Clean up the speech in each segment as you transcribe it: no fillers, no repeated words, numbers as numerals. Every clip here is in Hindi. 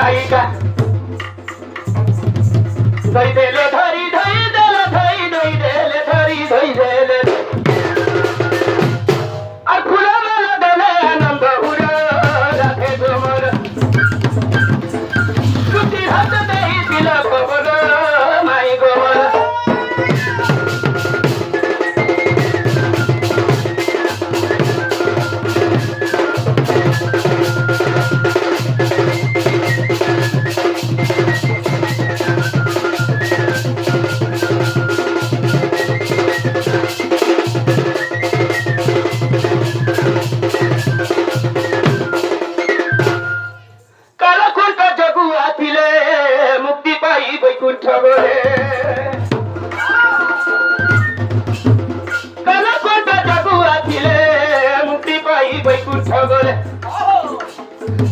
नायिका धई देले धरी धई देले धई धई देले धरी धई देले আর ফুলে মেলে দেলে আনন্দ উড়ে রাধে গোমর দুটি হাত দেই দিল খবর মাই গোমর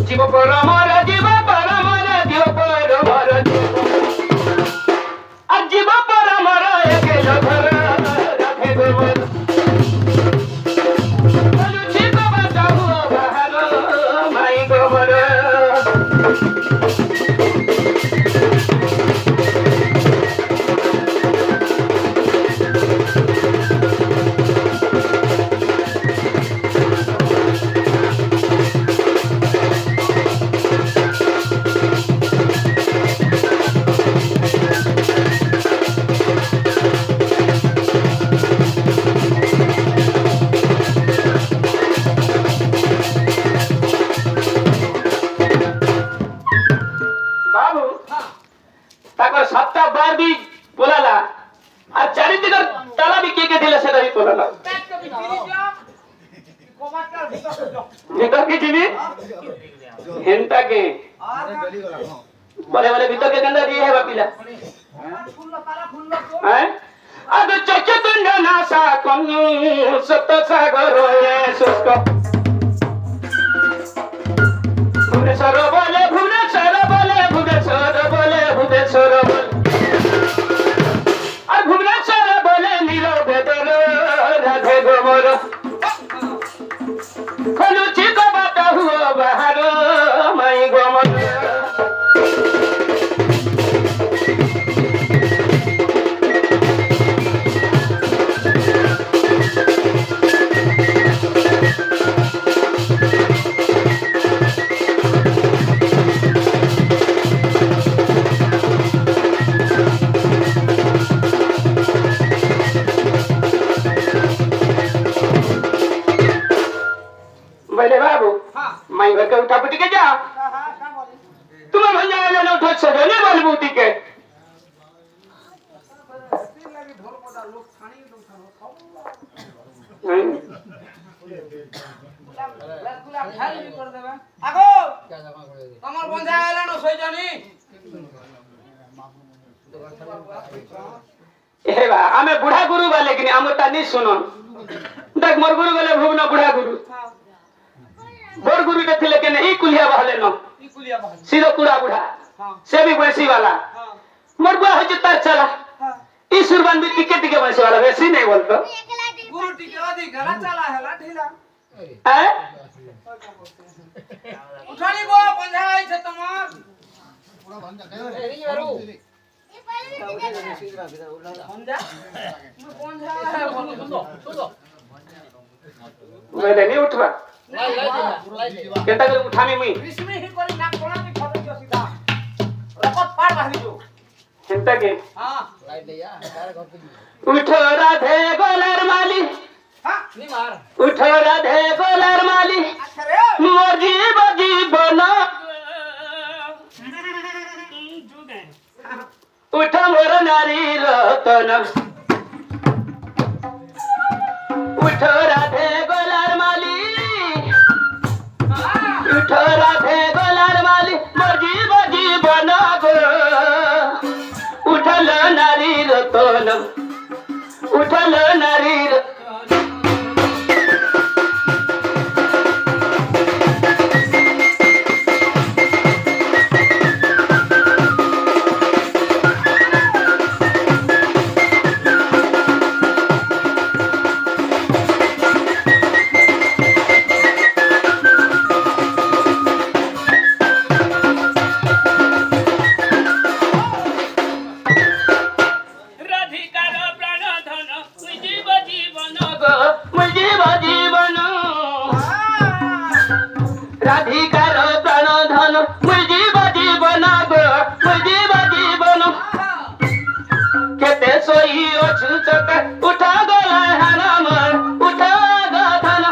জীব পরমর জীব পরমর জীব পরমর আর জীব পরমর একেল ঘর রাখে গোমর লুচি বাবা যাবো বাহার মাই গোমর বলে বলে ভিতরকে কেন্দ্র দিয়ে হেবা পিলা আদ চচতুন্ড নাসা কন্নু সপ্ত সাগর শুষ্ক ভুবনেশ্বর বলে ভুবনেশ্বর বলে ভুবনেশ্বর বলে ভুবনেশ্বর বলে আর ভুবনেশ্বর বলে নীরবেদর রাধে গোমর খলুচি কবাত হুয়া বাহার মাই গোমর उठा पुटी के जा तुम्हें भैया वाले ने उठा सजने वाली बूटी के আগো তোমার বন্ধা এলা না সই জানি ए बा हमें बुढ़ा गुरु वाले लेकिन हम तानी सुनो देख मोर गुरु वाले भुवना बुढ़ा गुरु बोर गुरु के थे लेकिन ई कुलिया बहले न ई कुलिया बहले सीधो कुड़ा बुढ़ा से भी वैसी वाला मोर बुआ है जितना चला ई सुरबान भी टिके टिके वैसे वाला वैसी नहीं बोलतो गुरु टिके अधिक गला चला है ला ढीला हैं उठानी गो बंधाई छ तमार पूरा बंधा ए री बारू ए पहले बंधा बंधा है बोलो सुनो मैं नहीं उठवा केता कर उठानी मी विस्मी ही करी नाक कोना में खबर दियो सीधा रपत पार बाहरी जो केता के हां लाइट ले या तारे घर पे उठो राधे गोलर माली हां नी मार उठो राधे गोलर माली अच्छा रे मोर जीव बना उठ मोर नारी रतन उठ राधे गोलर माली उठ राधे गोलर माली मोर जीव बना गो उठल नारी रतन उठल नारी सूचक उठा गला हनम उठा गधन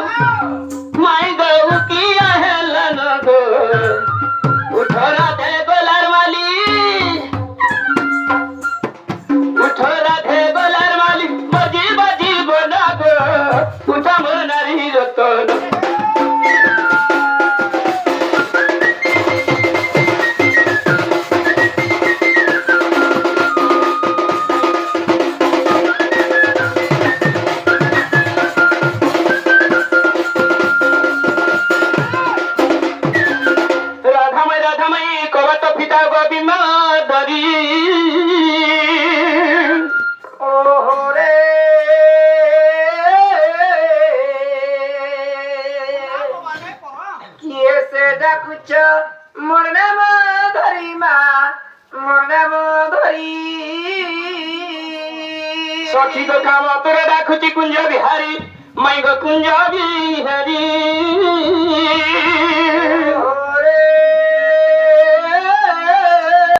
माई गौ किया है लन गो उठो राधे गोलार वाली उठो राधे गोलार वाली बजी बजी बोला गो उठा मोर नारी रतन राधामय कवत पिता गोविंद दरी ओहो रे किए से डाकुच मोर नाम धरी मा मोर नाम धरी सखी को काम तोरे डाकुची कुंज बिहारी मई गो कुंज बिहारी ओ